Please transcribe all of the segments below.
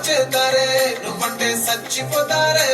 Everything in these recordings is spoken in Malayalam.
చేతారే నువ్వంటే చచ్చిపోతారే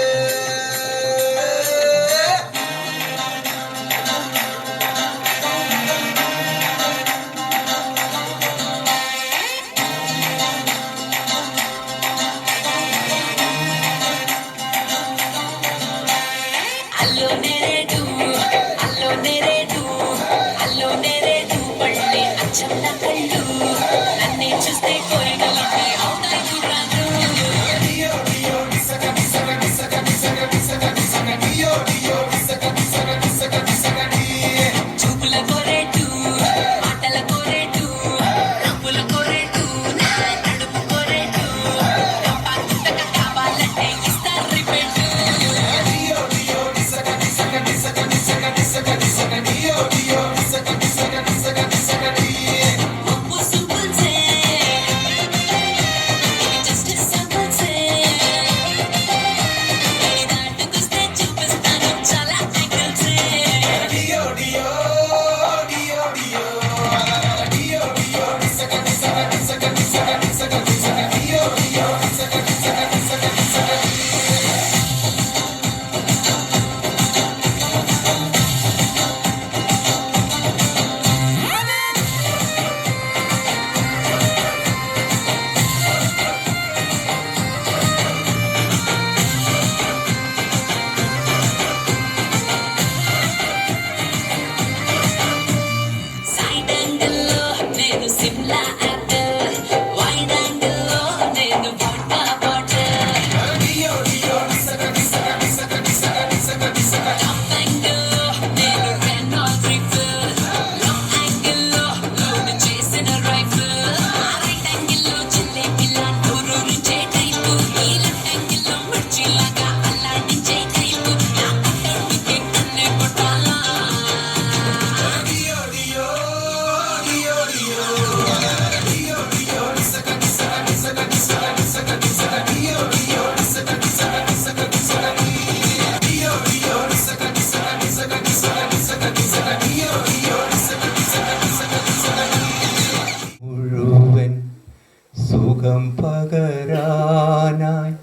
സുഖം പകരാനായി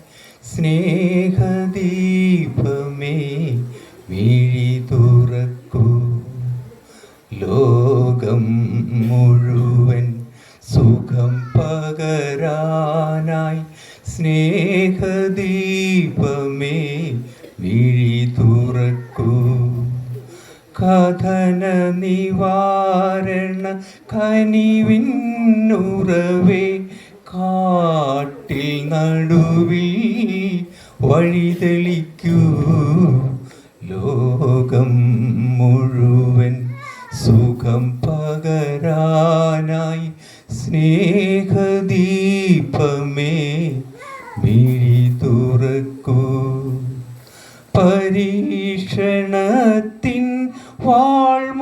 സ്നേഹദീപമേ മിഴി തുറക്കൂ ലോകം മുഴുവൻ സുഖം പകരാനായി സ്നേഹദീപമേ മിഴി തുറക്കൂ കഥന നിവാരണ കനിവിന്നുറവേ കാട്ടിൽ നടുവിൽ വഴിതെളിക്കൂ ലോകം മുഴുവൻ സുഖം പകരാനായി സ്നേഹദീപമേ മിഴി തുറക്കൂ പരീക്ഷണത്തിൻ വാൾമുനയേന്തി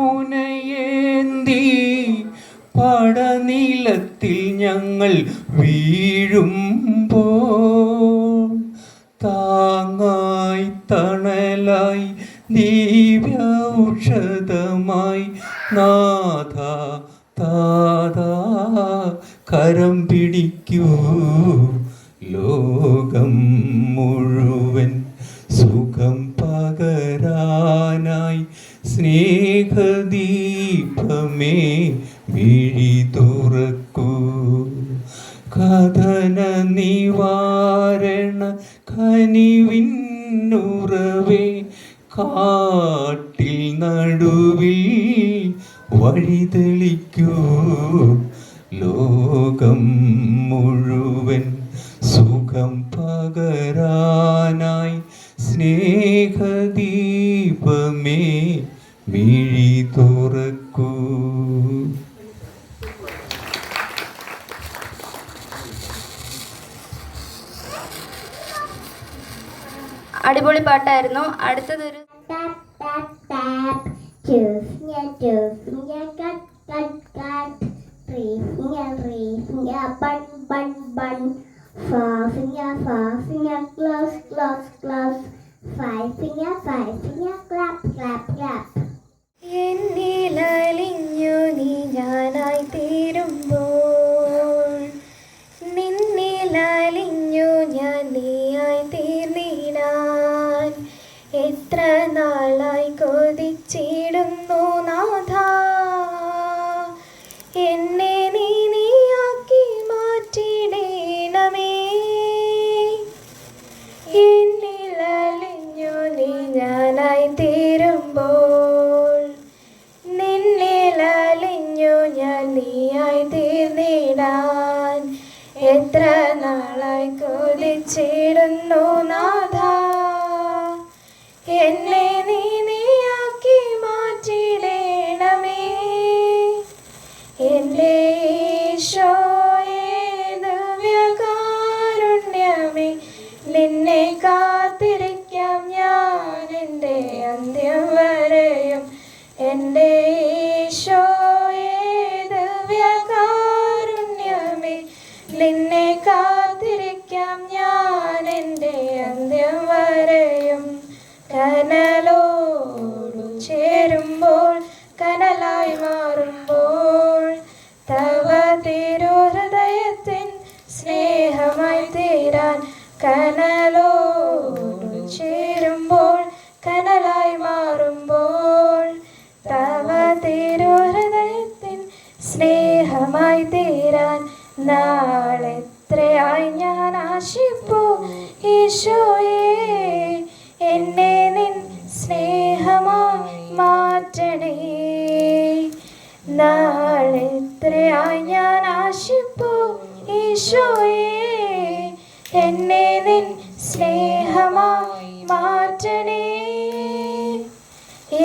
പടനിലത്തിൽ ഞങ്ങൾ വീഴുമ്പോൾ താങ്ങായി തണലായി ദിവ്യൗഷധമായി നാഥ താതാ കരം പിടിക്കൂ ലോകം മുഴുവൻ സുഖം പകരാനായി സ്നേഹദീപമേ മിഴി തുറക്കൂ കഥന നിവാരണ കനിവിന്നുറവേ കാട്ടിൽ നടുവിൽ വഴിതെളിക്കൂ ലോകം മുഴുവൻ സുഖം പകരാനായി സ്നേഹദീപമേ മിഴി തുറക്കൂ. അടിപൊളി പാട്ടായിരുന്നു. അടുത്തതൊരു എന്നിലലിഞ്ഞു നീ ഞാനായി തീരുമ്പോൾ നിന്നിലലിഞ്ഞു എത്ര നാളായി കൊതിച്ചിടുന്നു നാഥ, എന്നെ നീയാക്കി മാറ്റിടേണമേ. എന്നിൽ അലിഞ്ഞു നീ ഞാനായി തീരുമ്പോൾ, നിന്നിൽ അലിഞ്ഞു ഞാൻ നീയായി തീർന്നിടാൻ എത്ര നാളായി കൊതിച്ചിടുന്നു നാഥ, എന്നെ നീയാക്കി മാറ്റിടേണമേ. എൻ്റെ ഈശോയേ ദിവ്യകാരുണ്യമേ, നിന്നെ കാത്തിരിക്കാം ഞാൻ എൻ്റെ അന്ത്യം വരെയും. എൻ്റെ ഈശോയേ ദിവ്യകാരുണ്യമേ, നിന്നെ കാത്തിരിക്കാം ഞാൻ എൻ്റെ അന്ത്യം വരെയും. കനലോടു ചേരുമ്പോൾ കനലായി മാറുമ്പോൾ, തവ തിരുഹൃദയത്തിൻ സ്നേഹമായി തീരാൻ. കനലോടു ചേരുമ്പോൾ കനലായി മാറുമ്പോൾ, തവ തിരുഹൃദയത്തിൻ സ്നേഹമായി തീരാൻ. നാളെത്രയായി ഞാൻ ആശിപ്പൂ ഈശോയേ, എന്നെ നിൻ സ്നേഹമായി മാറ്റണേ. നാളെത്രയായി ഞാൻ ആശിപ്പൂ ഈശോയേ, എന്നെ നിൻ സ്നേഹമായി മാറ്റണേ.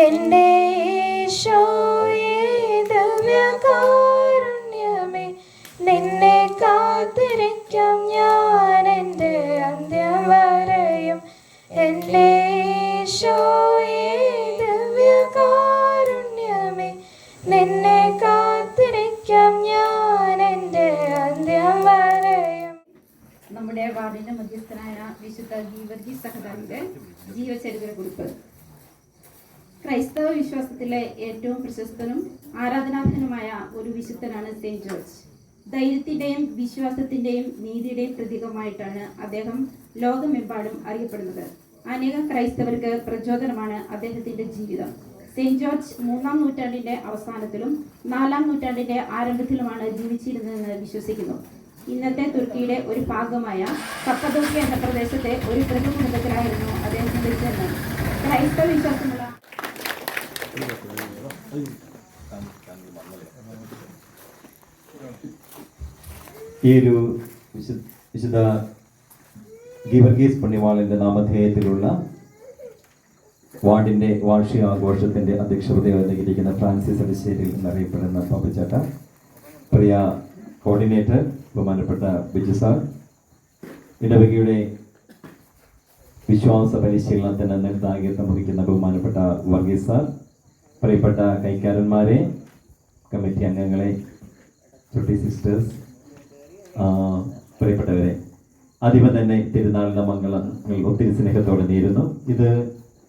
എൻ്റെ ഈശോയേ ദിവ്യകാരുണ്യമേ, നിന്നെ കാത്തിരിക്കാം ഞാൻ എൻ്റെ അന്ത്യം വരെയും. എൻ്റെ ഈശോയേ ദിവ്യകാരുണ്യമേ, നിന്നെ കാത്തിരിക്കാം ഞാൻ എൻ്റെ അന്ത്യം വരെയും. നമ്മുടെ വാർഡിന്റെ മധ്യസ്ഥനായ വിശുദ്ധ ഗീവർഗീസ് സഹദാനിയുടെ ജീവചരിത്രക്കുറിപ്പ്. ക്രൈസ്തവ വിശ്വാസത്തിലെ ഏറ്റവും പ്രശസ്തനും ആരാധനാർഹനുമായ ഒരു വിശുദ്ധനാണ് സെയിന്റ് ജോർജ്. ധൈര്യത്തിന്റെയും വിശ്വാസത്തിന്റെയും നീതിയുടെയും പ്രതീകമായിട്ടാണ് അദ്ദേഹം ലോകമെമ്പാടും അറിയപ്പെടുന്നത്. അനേകം ക്രൈസ്തവർക്ക് പ്രചോദനമാണ് അദ്ദേഹത്തിന്റെ ജീവിതം. സെയിന്റ് ജോർജ് 3-ാം നൂറ്റാണ്ടിന്റെ അവസാനത്തിലും 4-ാം നൂറ്റാണ്ടിന്റെ ആരംഭത്തിലുമാണ് ജീവിച്ചിരുന്നതെന്ന് വിശ്വസിക്കുന്നു. ഇന്നത്തെ തുർക്കിയുടെ ഒരു ഭാഗമായ കപ്പദോക്യ എന്ന പ്രദേശത്തെ ഒരു പ്രഭു കുടുംബത്തിലായിരുന്നു അദ്ദേഹത്തിന്റെ ജന്മം. ക്രൈസ്തവ വിശ്വാസമുള്ള ഈ ഒരു വിശുദ്ധ ഗീവർഗീസ് പുണ്യവാളന്റെ നാമധേയത്തിലുള്ള വാർഡിന്റെ വാർഷികാഘോഷത്തിന്റെ അധ്യക്ഷത വഹിക്കുന്ന ഫ്രാൻസിസ് അലിശ്ശേരിയിൽ എന്നറിയപ്പെടുന്ന പാപ്പച്ചേട്ട, പ്രിയ കോർഡിനേറ്റർ ബഹുമാനപ്പെട്ട ബിജു സാർ, ഇടവകയുടെ വിശ്വാസ പരിശീലനത്തിന് നിർദ്ദായികത്വം വഹിക്കുന്ന ബഹുമാനപ്പെട്ട വർഗീസ് സാർ, പ്രിയപ്പെട്ട കൈക്കാരന്മാരെ, കമ്മിറ്റി അംഗങ്ങളെ, ചുട്ടി സിസ്റ്റേഴ്സ്, പ്രിയപ്പെട്ടവരെ, ആദ്യമേ തന്നെ തിരുനാളിന്റെ മംഗളങ്ങൾ ഒത്തിരി സ്നേഹത്തോടെ നേരുന്നു. ഇത്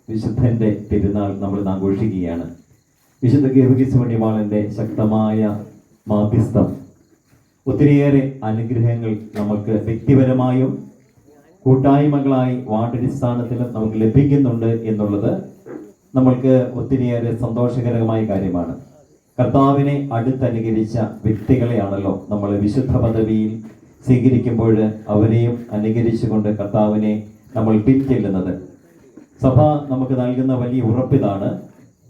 വിശുദ്ധന്റെ തിരുനാൾ നമ്മൾ ആഘോഷിക്കുകയാണ്. വിശുദ്ധ ഗീവർഗീസ് പുണ്യവാളന്റെ ശക്തമായ മാധ്യസ്ഥം ഒത്തിരിയേറെ അനുഗ്രഹങ്ങൾ നമുക്ക് വ്യക്തിപരമായും കൂട്ടായ്മകളായി വാർഡടിസ്ഥാനത്തിലും നമുക്ക് ലഭിക്കുന്നുണ്ട് എന്നുള്ളത് നമ്മൾക്ക് ഒത്തിരിയേറെ സന്തോഷകരമായ കാര്യമാണ്. കർത്താവിനെ അടുത്തനുകരിച്ച വ്യക്തികളെയാണല്ലോ നമ്മൾ വിശുദ്ധ പദവിയിൽ സ്വീകരിക്കുമ്പോൾ അവരെയും അനുകരിച്ചുകൊണ്ട് കർത്താവിനെ നമ്മൾ പിൻചെല്ലുന്നത്. സഭ നമുക്ക് നൽകുന്ന വലിയ ഉറപ്പിതാണ്.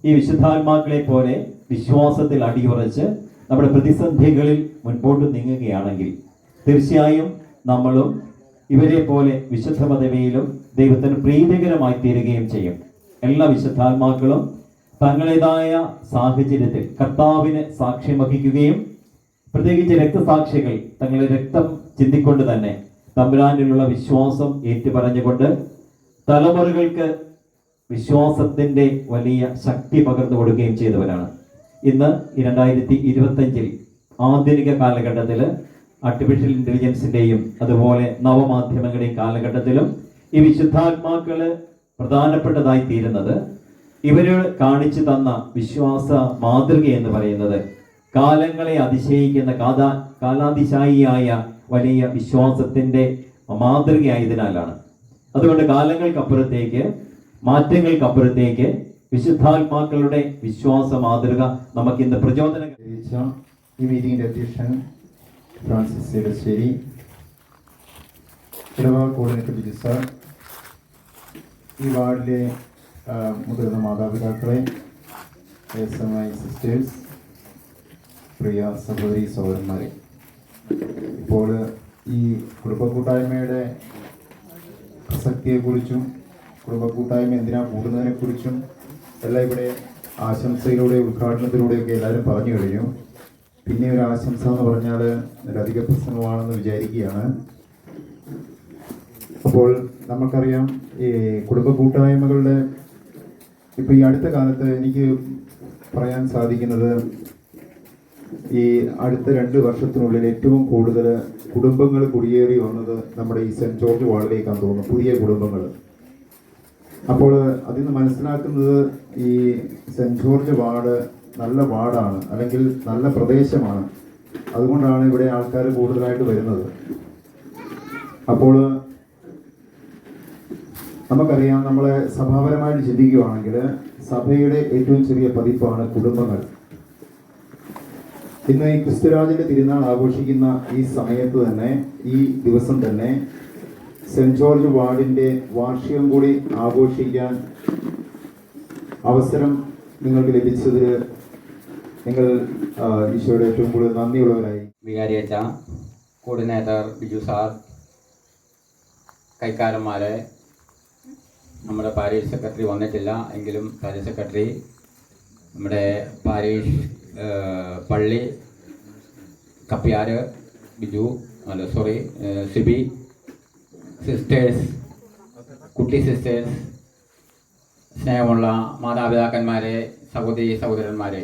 ഈ വിശുദ്ധാത്മാക്കളെ പോലെ വിശ്വാസത്തിൽ അടിയുറച്ച് നമ്മുടെ പ്രതിസന്ധികളിൽ മുൻപോട്ട് നീങ്ങുകയാണെങ്കിൽ തീർച്ചയായും നമ്മളും ഇവരെ പോലെ വിശുദ്ധ പദവിയിലും ദൈവത്തിന് പ്രീതികരമായി തീരുകയും ചെയ്യും. എല്ലാ വിശുദ്ധാത്മാക്കളും തങ്ങളുടേതായ സാഹചര്യത്തിൽ കർത്താവിന് സാക്ഷ്യം വഹിക്കുകയും പ്രത്യേകിച്ച് രക്തസാക്ഷികൾ തങ്ങളുടെ രക്തം ചിന്തിക്കൊണ്ട് തന്നെ തമ്പുരാനിലുള്ള വിശ്വാസം ഏറ്റുപറഞ്ഞുകൊണ്ട് തലമുറകൾക്ക് വിശ്വാസത്തിന്റെ വലിയ ശക്തി പകർന്നു കൊടുക്കുകയും ചെയ്തവരാണ്. ഇന്ന് 2025 ആധുനിക കാലഘട്ടത്തിൽ ആർട്ടിഫിഷ്യൽ ഇന്റലിജൻസിന്റെയും അതുപോലെ നവമാധ്യമങ്ങളുടെയും കാലഘട്ടത്തിലും ഈ വിശുദ്ധാത്മാക്കള് പ്രധാനപ്പെട്ടതായി തീരുന്നത് ഇവര് കാണിച്ചു തന്ന വിശ്വാസ മാതൃക എന്ന് പറയുന്നത് കാലങ്ങളെ അതിശയിക്കുന്ന കാലാതിശായിയായ വലിയ വിശ്വാസത്തിന്റെ മാതൃകയായതിനാലാണ്. അതുകൊണ്ട് കാലങ്ങൾക്കപ്പുറത്തേക്ക് മാറ്റങ്ങൾക്കപ്പുറത്തേക്ക് വിശുദ്ധാത്മാക്കളുടെ വിശ്വാസ മാതൃക നമുക്ക് ഇന്ന് പ്രചോദനം. ഈ മീറ്റിംഗിന്റെ അധ്യക്ഷൻ ഫ്രാൻസിസ് എടശ്ശേരി, ഇടവക കോർഡിനേറ്റർ ബിജു സാർ, ഈ വാർഡിലെ മുതിർന്ന മാതാപിതാക്കളെ, SMI സിസ്റ്റേഴ്സ്, പ്രിയ സഹോദരി സഹോദരന്മാരെ, ഇപ്പോൾ ഈ കുടുംബ കൂട്ടായ്മയുടെ പ്രസക്തിയെക്കുറിച്ചും കുടുംബ കൂട്ടായ്മ എന്തിനാ കൂടുന്നതിനെക്കുറിച്ചും എല്ലാം ഇവിടെ ആശംസയിലൂടെ ഉദ്ഘാടനത്തിലൂടെയൊക്കെ എല്ലാവരും പറഞ്ഞു കഴിഞ്ഞു. പിന്നെ ഒരു ആശംസ എന്ന് പറഞ്ഞാൽ ഒരു അധിക പ്രസംഗമാണെന്ന് വിചാരിക്കുകയാണ്. അപ്പോൾ നമുക്കറിയാം ഈ കുടുംബ കൂട്ടായ്മകളുടെ ഇപ്പോൾ ഈ അടുത്ത കാലത്ത് എനിക്ക് പറയാൻ സാധിക്കുന്നത് ഈ അടുത്ത 2 വർഷത്തിനുള്ളിൽ ഏറ്റവും കൂടുതൽ കുടുംബങ്ങൾ കുടിയേറി വന്നത് നമ്മുടെ ഈ സെൻറ്റ് ജോർജ് വാർഡിലേക്കാണ് തോന്നുന്നു, പുതിയ കുടുംബങ്ങൾ. അപ്പോൾ അതിൽ നിന്ന് മനസ്സിലാക്കുന്നത് ഈ സെൻറ്റ് ജോർജ് വാർഡ് നല്ല വാർഡാണ്, അല്ലെങ്കിൽ നല്ല പ്രദേശമാണ്. അതുകൊണ്ടാണ് ഇവിടെ ആൾക്കാർ കൂടുതലായിട്ട് വരുന്നത്. അപ്പോൾ നമുക്കറിയാം, നമ്മളെ സഭാപരമായിട്ട് ചിന്തിക്കുകയാണെങ്കിൽ സഭയുടെ ഏറ്റവും ചെറിയ പതിപ്പാണ് കുടുംബങ്ങൾ. ഇന്ന് ഈ ക്രിസ്തുരാജന്റെ തിരുനാൾ ആഘോഷിക്കുന്ന ഈ സമയത്ത് തന്നെ, ഈ ദിവസം തന്നെ സെൻറ്റ് ജോർജ് വാർഡിന്റെ വാർഷികം കൂടി ആഘോഷിക്കാൻ അവസരം നിങ്ങൾക്ക് ലഭിച്ചതിൽ നിങ്ങൾ ഈശോയുടെ ഏറ്റവും കൂടുതൽ നന്ദിയുള്ളവരായി. വികാരിയച്ച, കോർഡിനേറ്റർ ബിജു സാർ, കൈക്കാരന്മാരെ, നമ്മുടെ പാരീഷ് സെക്രട്ടറി വന്നിട്ടില്ല എങ്കിലും പാരീഷ് സെക്രട്ടറി, നമ്മുടെ പാരീഷ് പള്ളി കപ്പ്യാർ ബിജു, സിബി, സിസ്റ്റേഴ്സ്, കുട്ടി സിസ്റ്റേഴ്സ്, സ്നേഹമുള്ള മാതാപിതാക്കന്മാരെ, സഹോദരി സഹോദരന്മാരെ,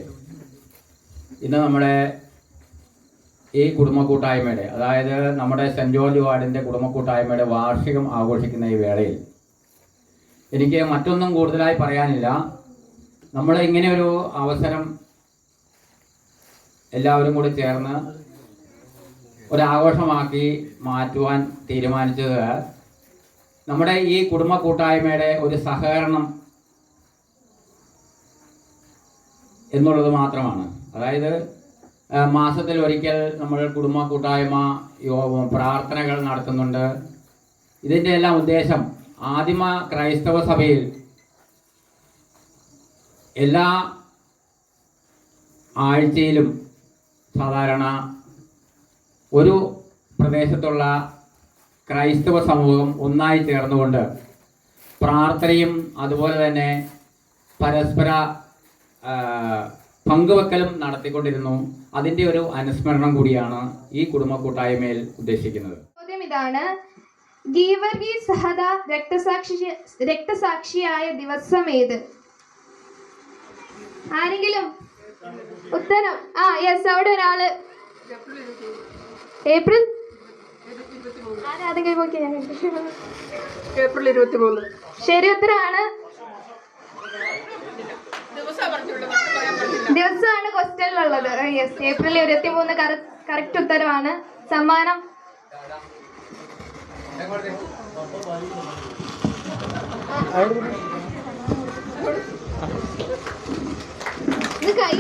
ഇന്ന് നമ്മുടെ ഈ കുടുംബ കൂട്ടായ്മയുടെ, അതായത് നമ്മുടെ സെൻറ്റ് ജോർജ് വാർഡിൻ്റെ കുടുംബ കൂട്ടായ്മയുടെ വാർഷികം ആഘോഷിക്കുന്ന ഈ വേളയിൽ എനിക്ക് മറ്റൊന്നും കൂടുതലായി പറയാനില്ല. നമ്മൾ ഇങ്ങനെ ഒരു അവസരം എല്ലാവരും കൂടി ചേർന്ന് ഒരാഘോഷമാക്കി മാറ്റുവാൻ തീരുമാനിച്ചത് നമ്മുടെ ഈ കുടുംബ കൂട്ടായ്മയുടെ ഒരു സഹകരണം എന്നുള്ളത് മാത്രമാണ്. അതായത് മാസത്തിൽ ഒരിക്കൽ നമ്മൾ കുടുംബ കൂട്ടായ്മ പ്രാർത്ഥനകൾ നടത്തുന്നുണ്ട്. ഇതിൻ്റെ എല്ലാം ഉദ്ദേശം ആദിമ ക്രൈസ്തവ സഭയിൽ എല്ലാ ആഴ്ചയിലും സാധാരണ ഒരു പ്രദേശത്തുള്ള ക്രൈസ്തവ സമൂഹം ഒന്നായി ചേർന്നുകൊണ്ട് പ്രാർത്ഥനയും അതുപോലെ തന്നെ പരസ്പര പങ്കുവെക്കലും നടത്തിക്കൊണ്ടിരുന്നു. അതിൻ്റെ ഒരു അനുസ്മരണം കൂടിയാണ് ഈ കുടുംബ കൂട്ടായ്മയിൽ ഉദ്ദേശിക്കുന്നത്. ചോദ്യം ഇതാണ്: ഗീവർഗീസ് സഹദ രക്തസാക്ഷിയായ ദിവസം ഏത്? ആരെങ്കിലും ഉത്തരം? യെസ്, അവിടെ ഒരാള്. ഏപ്രിൽ 23. ശരി ഉത്തരമാണ്. ദിവസമാണ് ക്വസ്റ്റ്യനിലുള്ളത്. യെസ്, ഏപ്രിൽ 23 കറക്റ്റ് ഉത്തരവാണ്. സമ്മാനം ഇത് കൈ